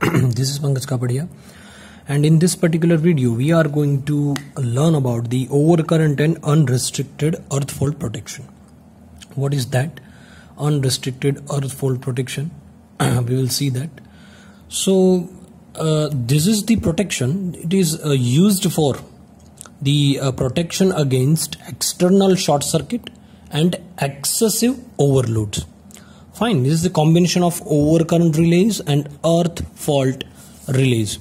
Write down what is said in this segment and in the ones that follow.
This is Pankaj Kapadia, and in this particular video we are going to learn about the overcurrent and unrestricted earth fault protection. What is that unrestricted earth fault protection? We will see that. So this is the protection. It is used for the protection against external short circuit and excessive overloads. Fine, this is the combination of overcurrent relays and earth fault relays.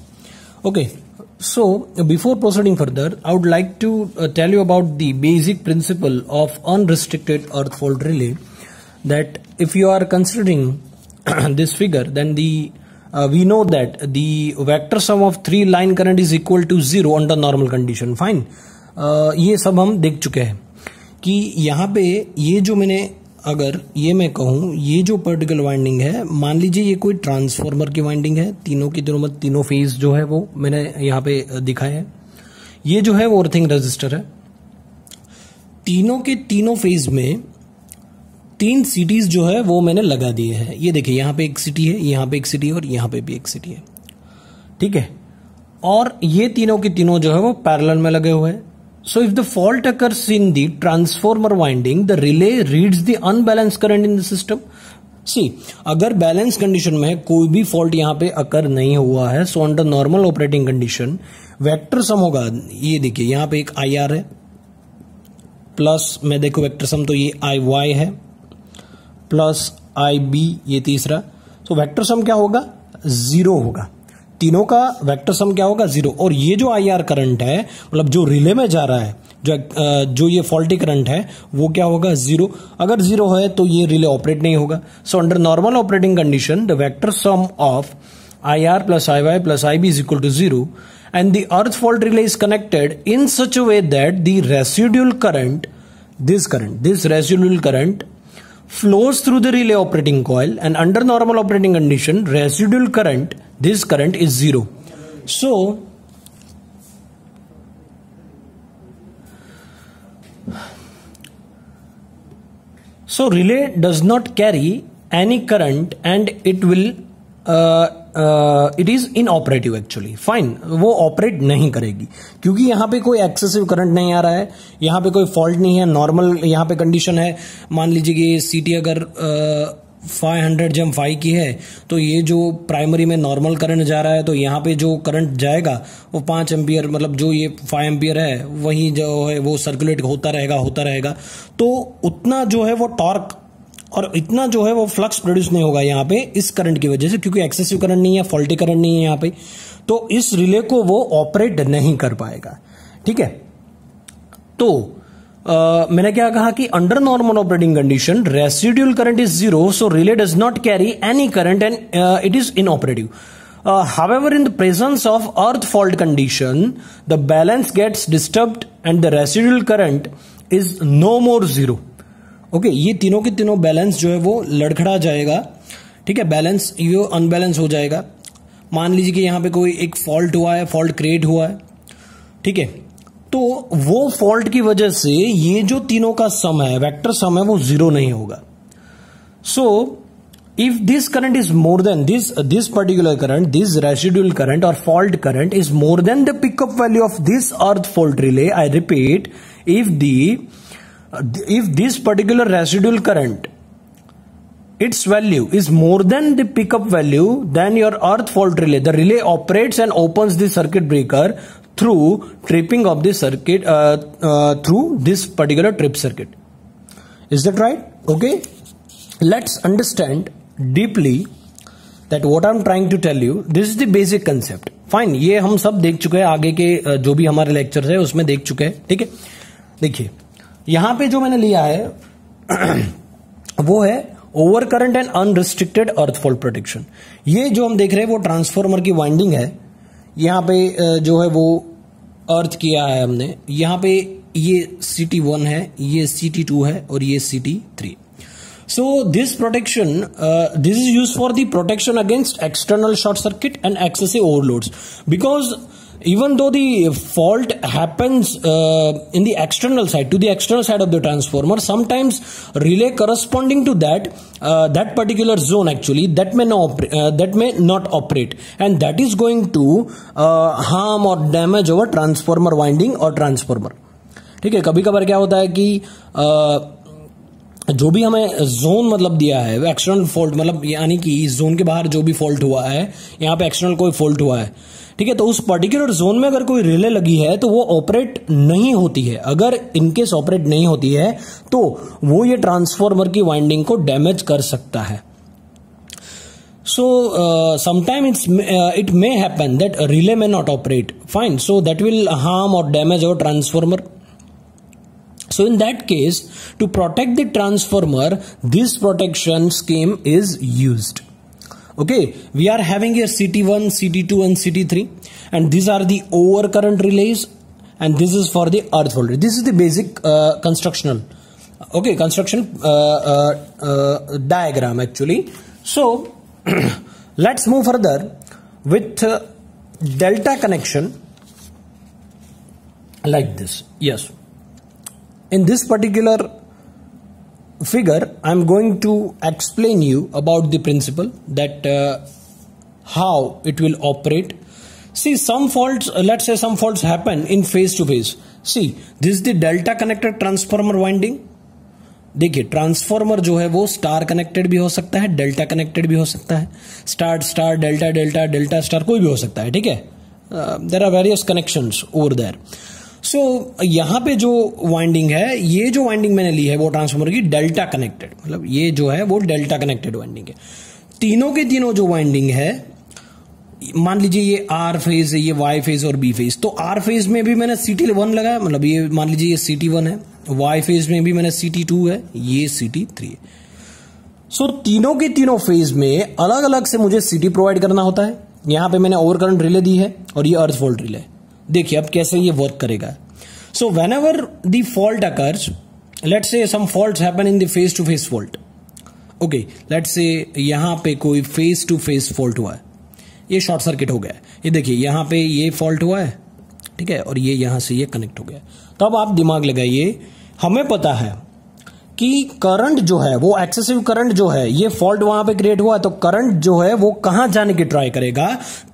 Okay, so before proceeding further, I would like to tell you about the basic principle of unrestricted earth fault relay. That if you are considering this figure, then we know that the vector sum of three line current is equal to 0 under normal condition. Fine, ये सब हम देख चुके हैं कि यहाँ पे ये जो मैंने अगर ये मैं कहूँ ये जो पर्टिकुलर वाइंडिंग है, मान लीजिए ये कोई ट्रांसफार्मर की वाइंडिंग है, तीनों की तीनों फेज जो है वो मैंने यहाँ पे दिखाया है। ये जो है वो अर्थिंग रेजिस्टर है। तीनों के तीनों फेज में तीन सीटीज जो है वो मैंने लगा दिए हैं। ये देखिए यहाँ पे एक सीटी है, यहाँ पे एक सीटी है और यहाँ पे भी एक सीटी है, ठीक है। और ये तीनों के तीनों जो है वो पैरेलल में लगे हुए हैं। So if the fault occurs in the transformer winding, the relay reads the unbalanced current in the system. See, अगर बैलेंस कंडीशन में कोई भी फॉल्ट यहाँ पे अकर नहीं हुआ है, सो under normal operating condition vector sum होगा। ये देखिए यहाँ पे एक आई आर है प्लस मैं देखो वेक्टर सम तो ये आई वाई है प्लस आई बी ये तीसरा। तो वेक्टर सम क्या होगा? 0 होगा। तीनों का वेक्टर सम क्या होगा? 0। और ये जो आई आर करंट है, मतलब जो रिले में जा रहा है, जो ये फॉल्टी करंट है वो क्या होगा? 0। अगर 0 है तो ये रिले ऑपरेट नहीं होगा। So under normal operating condition the vector sum of I R plus I Y plus I B is equal to 0 and the earth fault relay is connected in such a way that the residual current this residual current flows through the relay operating coil, and under normal operating condition residual current, this current is 0. So relay does not carry any current and it is inoperative actually. Fine, वो operate नहीं करेगी क्योंकि यहाँ पे कोई excessive current नहीं आ रहा है, यहाँ पे कोई फॉल्ट नहीं है, नॉर्मल यहाँ पे कंडीशन है। मान लीजिए कि सीटी अगर 500 जम 5 की है तो ये जो प्राइमरी में नॉर्मल करंट जा रहा है तो यहाँ पे जो करंट जाएगा वो 5 एम्पियर, मतलब जो ये 5 एम्पियर है वही जो है वो सर्कुलेट होता रहेगा। तो उतना जो है वो टॉर्क और इतना जो है वो फ्लक्स प्रोड्यूस नहीं होगा यहाँ पे इस करंट की वजह से, क्योंकि एक्सेसिव करंट नहीं है, फॉल्टी करंट नहीं है यहाँ पे। तो इस रिले को वो ऑपरेट नहीं कर पाएगा, ठीक है। तो मैंने क्या कहा कि under normal operating condition residual current is 0, so relay does not carry any current and it is inoperative. However, in the presence of earth fault condition, the balance gets disturbed and the residual current is no more 0. Okay, ये तीनों के तीनों balance जो है वो लड़खड़ा जाएगा, ठीक है। बैलेंस ये अनबैलेंस हो जाएगा। मान लीजिए कि यहाँ पे कोई एक फॉल्ट हुआ है, फॉल्ट क्रिएट हुआ है, ठीक है। तो वो फॉल्ट की वजह से ये जो तीनों का सम है, वेक्टर सम है, वो 0 नहीं होगा। सो if this current is more than this particular current, this residual current or fault current is more than the pickup value of this earth fault relay, I repeat, if this particular residual current, its value is more than the pickup value, then your earth fault relay, the relay operates and opens the circuit breaker through tripping of the circuit, through this particular trip circuit. Is that right? Okay, let's understand deeply that what I'm trying to tell you. This is the basic concept. Fine, ये हम सब देख चुके हैं, आगे के जो भी हमारे लेक्चर है उसमें देख चुके हैं, ठीक है। देखिए यहां पे जो मैंने लिया है वो है over current and unrestricted earth fault protection. ये जो हम देख रहे हैं वो ट्रांसफार्मर की वाइंडिंग है। यहां पे जो है वो अर्थ किया है हमने। यहां पे ये CT1 है, ये CT2 है और ये CT3। So this protection, this is used for the protection against external short circuit and excessive overloads, because even though the fault happens in the external side, to the external side of the transformer, sometimes relay corresponding to that particular zone actually that may not operate, and that is going to harm or damage our transformer winding or transformer. ठीक है, कभी कभार क्या होता है कि जो भी हमें जोन मतलब दिया है वो एक्सटर्नल फॉल्ट, मतलब यानी कि इस जोन के बाहर जो भी फॉल्ट हुआ है, यहाँ पे एक्सटर्नल कोई फॉल्ट हुआ है, ठीक है, तो उस पर्टिकुलर जोन में अगर कोई रिले लगी है तो वो ऑपरेट नहीं होती है. अगर इनकेस ऑपरेट नहीं होती है तो वो ये ट्रांसफॉर्मर की वाइंडिंग को डैमेज कर सकता है. So sometimes it may happen that a relay may not operate. Fine. So that will harm or damage our transformer. So in that case, to protect the transformer, this protection scheme is used. Okay, we are having here CT1, CT2 and CT3, and these are the overcurrent relays, and this is for the earth fault. This is the basic construction diagram actually. So let's move further with delta connection like this. Yes, in this particular figure I'm going to explain you about the principle that how it will operate. See, some faults, let's say some faults happen in phase to phase. See, this is the delta connected transformer winding. देखिए, transformer जो है वो star connected भी हो सकता है, delta connected भी हो सकता है, star star, delta delta, delta star, कोई भी हो सकता है. ठीक है, there are various connections over there. So यहां पे जो वाइंडिंग है, ये जो वाइंडिंग मैंने ली है वो ट्रांसफॉर्मर की डेल्टा कनेक्टेड, मतलब ये जो है वो डेल्टा कनेक्टेड वाइंडिंग है. तीनों के तीनों जो वाइंडिंग है, मान लीजिए ये आर फेज है, ये वाई फेज और बी फेज. तो आर फेज में भी मैंने CT1 लगाया, मतलब ये मान लीजिए ये CT1 है. वाई फेज में भी मैंने CT2 है, ये CT3 है. सो तीनों के तीनों फेज में अलग अलग से मुझे CT प्रोवाइड करना होता है. यहां पे मैंने ओवरकरंट रिले दी है और ये अर्थ फॉल्ट रिले. देखिए अब कैसे ये वर्क करेगा. So whenever the fault occurs, let's say some faults happen in the phase to phase fault. Okay, let's say यहां पे कोई फेस टू फेस फॉल्ट हुआ है, ये शॉर्ट सर्किट हो गया है. ये देखिए यहां पे ये फॉल्ट हुआ है, ठीक है, और ये यहां से ये कनेक्ट हो गया. तो अब आप दिमाग लगाइए, हमें पता है कि करंट जो है वो एक्सेसिव करंट जो है, ये फॉल्ट वहां पे क्रिएट हुआ है, तो करंट जो है वो कहां जाने की ट्राई करेगा.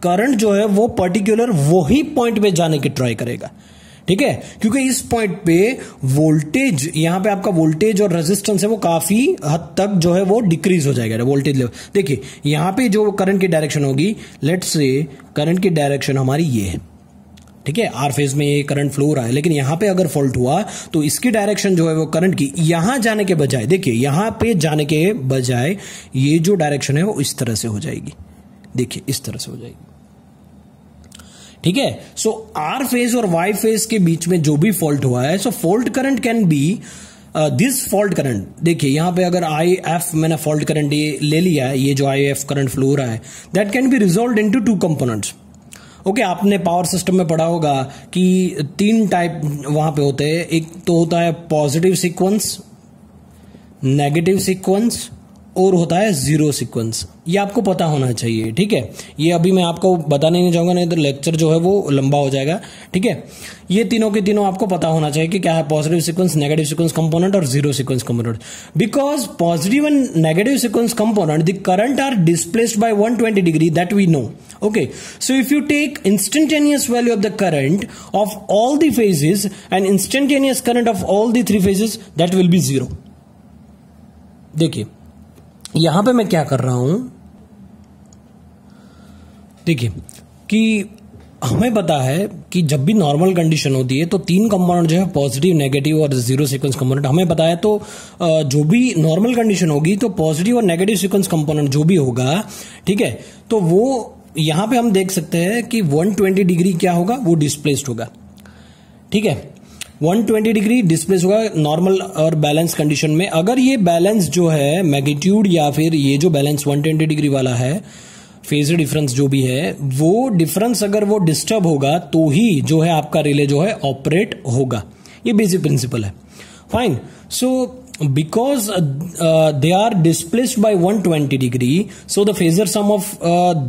करंट जो है वो पर्टिकुलर वही पॉइंट पे जाने की ट्राई करेगा. ठीक है, क्योंकि इस पॉइंट पे वोल्टेज, यहां पे आपका वोल्टेज और रेजिस्टेंस है वो काफी हद तक जो है वो डिक्रीज हो जाएगा वोल्टेज लेवल. देखिए यहां पे जो करंट की डायरेक्शन होगी, लेट्स से करंट की डायरेक्शन हमारी ये है, ठीक है, आर फेज में ये करंट फ्लो हो रहा है, लेकिन यहां पे अगर फॉल्ट हुआ तो इसकी डायरेक्शन जो है वो करंट की यहां जाने के बजाय, देखिए यहां पे जाने के बजाय ये जो डायरेक्शन है वो इस तरह से हो जाएगी. देखिए इस तरह से हो जाएगी. ठीक है, सो आर फेज और वाई फेज के बीच में जो भी फॉल्ट हुआ है, so fault current can be this fault current. देखिए यहां पे अगर IF मैंने फॉल्ट करंट ये ले लिया है, ये जो IF करंट फ्लो हो रहा है, that can be resolve into two components. Okay, आपने पावर सिस्टम में पढ़ा होगा कि 3 टाइप वहां पे होते हैं. एक तो होता है पॉजिटिव सीक्वेंस, नेगेटिव सीक्वेंस और होता है जीरो सीक्वेंस. ये आपको पता होना चाहिए. ठीक है, ये अभी मैं आपको बताने नहीं चाहूंगा, नहीं तो लेक्चर जो है वो लंबा हो जाएगा. ठीक है, ये तीनों के तीनों आपको पता होना चाहिए कि क्या है positive sequence, negative sequence component और zero sequence component. Because positive and negative sequence component, the current are displaced by 120 degree, that we know. Okay, so if you take instantaneous value of the current of all the phases and instantaneous current of all the 3 phases, that will be 0. देखिए यहां पे मैं क्या कर रहा हूं, देखिए कि हमें पता है कि जब भी नॉर्मल कंडीशन होती है तो 3 कंपोनेंट जो है पॉजिटिव, नेगेटिव और जीरो सीक्वेंस कंपोनेंट हमें पता है. तो जो भी नॉर्मल कंडीशन होगी तो पॉजिटिव और नेगेटिव सीक्वेंस कंपोनेंट जो भी होगा, ठीक है, तो वो यहां पे हम देख सकते हैं कि 120 डिग्री क्या होगा, वो डिस्प्लेस्ड होगा. ठीक है, 120 डिग्री डिस्प्लेस होगा नॉर्मल और बैलेंस कंडीशन में. अगर ये बैलेंस जो है मैग्नीट्यूड या फिर ये जो बैलेंस 120 डिग्री वाला है, फेज डिफरेंस जो भी है, वो डिफरेंस अगर वो डिस्टर्ब होगा तो ही जो है आपका रिले जो है ऑपरेट होगा. ये बेसिक प्रिंसिपल है. Fine. So because they are displaced by 120 degree, so the phasor sum of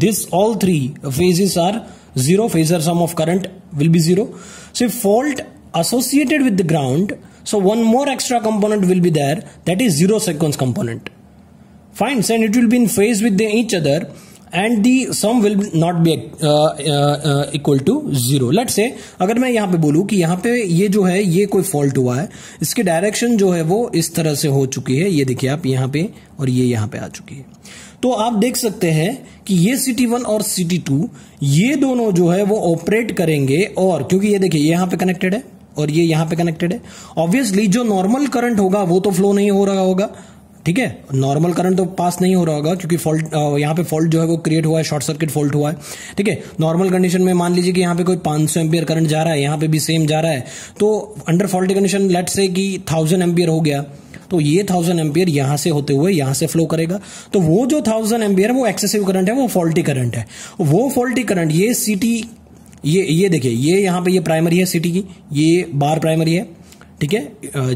this all 3 phases are 0, phasor sum of current will be 0. So if fault associated with the ground, so one more extra component will be there, that is zero sequence component. Fine, and it will be in phase with each other, and the sum will not be equal to 0. Let's say अगर मैं यहाँ पे बोलूँ कि यहाँ पे ये जो है ये कोई फॉल्ट हुआ है, इसकी डायरेक्शन जो है वो इस तरह से हो चुकी है, ये देखिए आप यहाँ पे, और ये यहाँ पे आ चुकी है। तो आप देख सकते हैं कि ये CT1 और CT2 ये दोनों जो है वो ऑपरेट करेंगे, और क्योंकि ये देखिए यहाँ पे कनेक्टेड है और ये यहाँ पे कनेक्टेड है, ऑब्वियसली जो नॉर्मल करंट होगा वो तो फ्लो नहीं हो रहा होगा, ठीक है, नॉर्मल करंट तो पास नहीं हो रहा होगा क्योंकि फॉल्ट यहाँ पे फॉल्ट जो है वो क्रिएट हुआ है, शॉर्ट सर्किट फॉल्ट हुआ है, ठीक है। नॉर्मल कंडीशन में मान लीजिए कि यहाँ पे कोई 500 एम्पियर करंट जा रहा है, यहाँ पे भी सेम जा रहा है, तो under faulty condition let's say कि 1000 एम्पियर हो गया, तो ये 1000 एम्पियर यहां से होते हुए यहां से फ्लो करेगा, तो वो जो 1000 एम्पियर है वो एक्सेसिव करंट है, वो फॉल्टी करंट है। वो फॉल्टी करंट ये CT, ये देखिए ये यहां पे ये प्राइमरी है CT की, ये बार प्राइमरी है, ठीक है,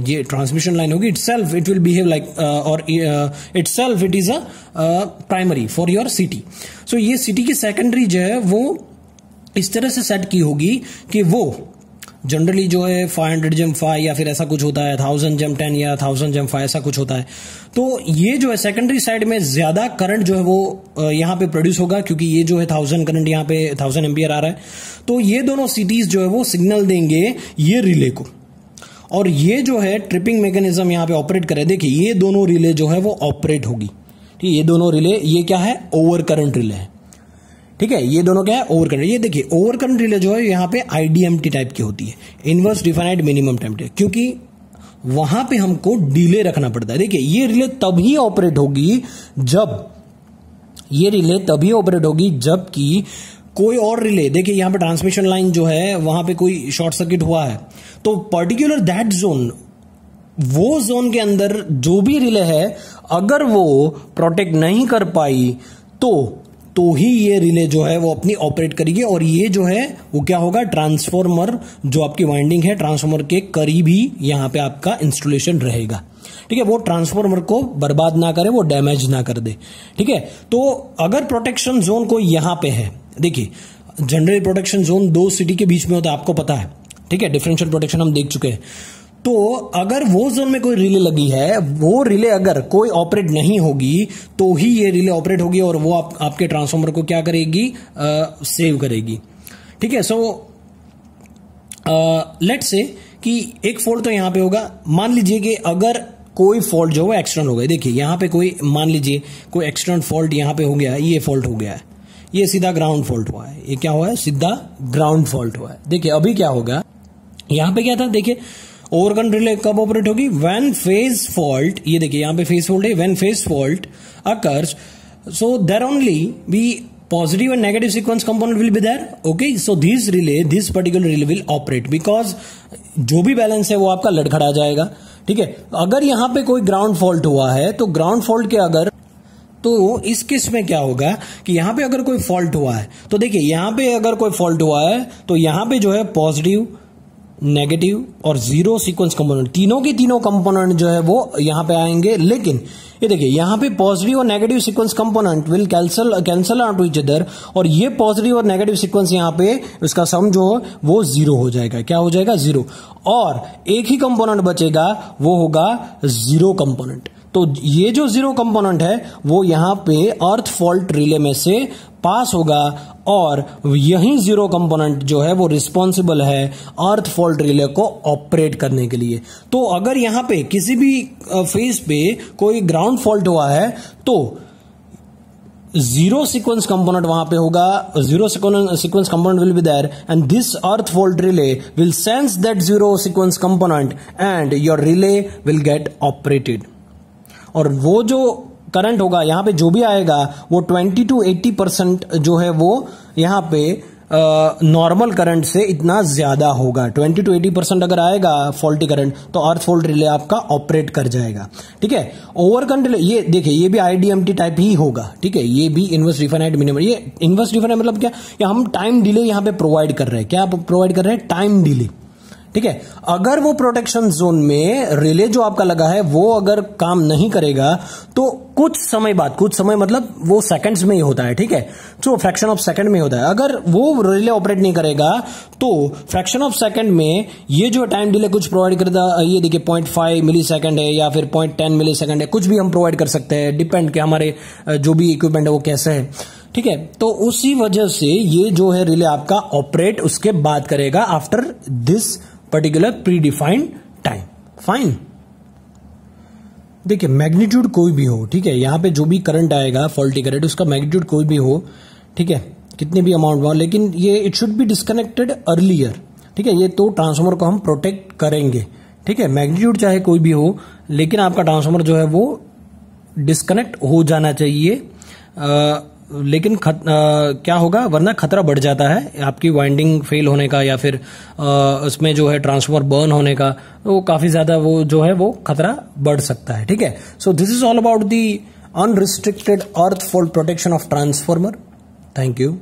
ये ट्रांसमिशन लाइन होगी, itself it will behave like, और itself it is a primary for your CT। So ये CT की सेकेंडरी जो है वो इस तरह से सेट की होगी कि वो जनरली जो है 500 जम 5 या फिर ऐसा कुछ होता है, 1000 जम 10 या 1000 जम 5 ऐसा कुछ होता है। तो ये जो है सेकेंडरी साइड में ज्यादा करंट जो है वो यहाँ पे प्रोड्यूस होगा, क्योंकि ये जो है 1000 करंट यहाँ पे 1000 एम्पियर आ रहा है, तो ये दोनों CTs जो है वो सिग्नल देंगे ये रिले को, और ये जो है ट्रिपिंग मैकेनिज्म यहाँ पे ऑपरेट करे। देखिए ये दोनों रिले जो है वो ऑपरेट होगी, ठीक है, ये दोनों रिले, ये क्या है, ओवर करंट रिले है, ठीक है, ये दोनों क्या है, ओवर करंट। ये देखिए ओवर करंट रिले जो है यहाँ पे IDMT टाइप की होती है, इनवर्स डिफाइंड मिनिमम टाइम, क्योंकि वहां पे हमको डिले रखना पड़ता है। देखिए ये रिले तभी ऑपरेट होगी जबकि कोई और रिले, देखिए यहां पे ट्रांसमिशन लाइन जो है वहां पे कोई शॉर्ट सर्किट हुआ है, तो पर्टिकुलर दैट जोन, वो जोन के अंदर जो भी रिले है अगर वो प्रोटेक्ट नहीं कर पाई तो ही ये रिले जो है वो अपनी ऑपरेट करेगी, और ये जो है वो क्या होगा, ट्रांसफॉर्मर जो आपकी वाइंडिंग है ट्रांसफॉर्मर के करीब ही यहां पे आपका इंस्टॉलेशन रहेगा, ठीक है, वो ट्रांसफॉर्मर को बर्बाद ना करे, वो डैमेज ना कर दे, ठीक है। तो अगर प्रोटेक्शन जोन कोई यहां पे है, देखिए जनरल प्रोटेक्शन जोन 2 CT के बीच में होता है, आपको पता है, ठीक है, डिफरेंशियल प्रोटेक्शन हम देख चुके हैं। तो अगर वो जोन में कोई रिले लगी है, वो रिले अगर कोई ऑपरेट नहीं होगी तो ही ये रिले ऑपरेट होगी, और वो आपके ट्रांसफॉर्मर को क्या करेगी, सेव करेगी, ठीक है। सो लेट्स से कि एक फॉल्ट तो यहां पे होगा, मान लीजिए कि अगर कोई फॉल्ट जो है एक्सटर्नल हो गया, देखिए यहां पे कोई, मान लीजिए कोई एक्सटर्नल फॉल्ट यहां पे हो गया, ये फॉल्ट हो गया है, ये सीधा ग्राउंड फॉल्ट हुआ है, ये क्या हुआ है, सीधा ग्राउंड फॉल्ट हुआ है। देखिए अभी क्या होगा, यहां पे क्या था, देखिए ओवरकरंट रिले कब ऑपरेट होगी, व्हेन फेज फॉल्ट, ये देखिए यहां पे फेज फॉल्ट है, when phase fault occurs, so there only be positive and negative sequence component will be there, okay. So this particular relay will operate, because जो भी balance है वो आपका लड़खड़ा जाएगा, ठीक है। अगर यहां पे कोई ग्राउंड फॉल्ट हुआ है, तो ग्राउंड फॉल्ट के अगर, तो इस केस में क्या होगा कि यहां पे अगर कोई फॉल्ट हुआ है, तो देखिए यहां पे अगर कोई फॉल्ट हुआ है तो यहां पे जो है पॉजिटिव, नेगेटिव और जीरो सीक्वेंस कंपोनेंट, तीनों के तीनों कंपोनेंट जो है वो यहां पे आएंगे, लेकिन ये देखिए यहां पे पॉजिटिव और negative sequence component will cancel out to each other, और ये पॉजिटिव और नेगेटिव सीक्वेंस यहां पे उसका सम जो वो 0 हो जाएगा, क्या हो जाएगा, 0, और एक ही कंपोनेंट बचेगा, वो होगा जीरो कंपोनेंट। तो ये जो जीरो कंपोनेंट है वो यहां पे अर्थ फॉल्ट रिले में से पास होगा, और यही जीरो कंपोनेंट जो है वो रिस्पॉन्सिबल है अर्थ फॉल्ट रिले को ऑपरेट करने के लिए। तो अगर यहां पे किसी भी फेज पे कोई ग्राउंड फॉल्ट हुआ है तो जीरो सीक्वेंस कंपोनेंट वहां पे होगा, zero sequence component will be there, and this earth fault relay will sense that zero sequence component and your relay will get operated. और वो जो करंट होगा यहां पे जो भी आएगा वो 20 to 80% जो है वो यहां पे नॉर्मल करंट से इतना ज्यादा होगा। 20 to 80% अगर आएगा फॉल्टी करंट तो अर्थ फॉल्ट रिले आपका ऑपरेट कर जाएगा, ठीक है। ओवर करंट रिले, ये देखिए ये भी IDMT टाइप ही होगा, ठीक है, ये भी इनवर्स डिफाइनाइट मिनिमम। ये इनवर्स डिफाइनाइट मतलब क्या, हम टाइम डिले यहां पे प्रोवाइड कर रहे हैं, क्या प्रोवाइड कर रहे हैं, टाइम डिले, ठीक है। अगर वो प्रोटेक्शन जोन में रिले जो आपका लगा है वो अगर काम नहीं करेगा तो कुछ समय बाद, कुछ समय मतलब वो सेकंड्स में ही होता है, ठीक है, तो फ्रैक्शन ऑफ सेकंड में होता है। अगर वो रिले ऑपरेट नहीं करेगा तो फ्रैक्शन ऑफ सेकंड में ये जो टाइम डिले कुछ प्रोवाइड करता, ये देखिए 0.5 मिली सेकंड है या फिर 0.10 मिली सेकंड है, कुछ भी हम प्रोवाइड कर सकते हैं, डिपेंड कि हमारे जो भी इक्विपमेंट है वो कैसे है, ठीक है। तो उसी वजह से ये जो है रिले आपका ऑपरेट उसके बाद करेगा after this particular pre defined time. Fine. देखिए मैग्नीट्यूड कोई भी हो, ठीक है, यहां पे जो भी करंट आएगा फॉल्टी करंट उसका मैग्नीट्यूड कोई भी हो, ठीक है, कितने भी अमाउंट हो, लेकिन ये it should be disconnected earlier, ठीक है। ये तो ट्रांसफार्मर को हम प्रोटेक्ट करेंगे, ठीक है, मैग्नीट्यूड चाहे कोई भी हो, लेकिन आपका ट्रांसफार्मर जो है वो डिस्कनेक्ट हो जाना चाहिए। लेकिन क्या होगा, वरना खतरा बढ़ जाता है आपकी वाइंडिंग फेल होने का या फिर उसमें जो है ट्रांसफार्मर बर्न होने का, वो काफी ज्यादा वो जो है वो खतरा बढ़ सकता है, ठीक है। So this is all about the unrestricted earth fault protection of transformer. Thank you.